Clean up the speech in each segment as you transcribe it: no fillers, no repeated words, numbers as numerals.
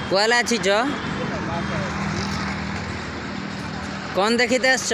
কুয়ালে আছিছ কোন দেখিতে আসছ?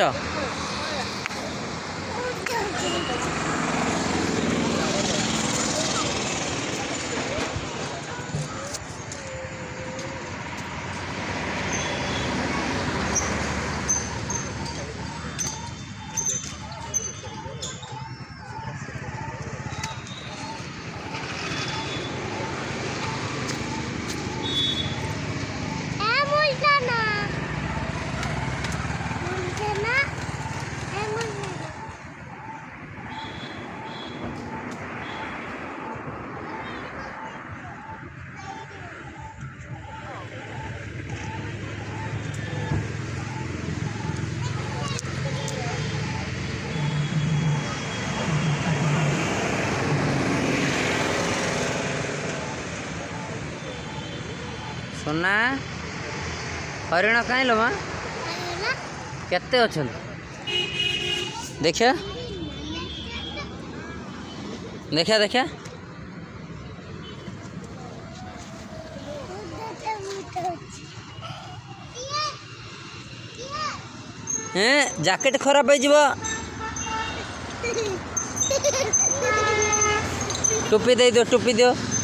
सोना हरिण कहीं लो माँ केते अच्छन देखिया देखिया देखिया जैकेट खराब हो जीवो टोपी दे दियो टोपी दियो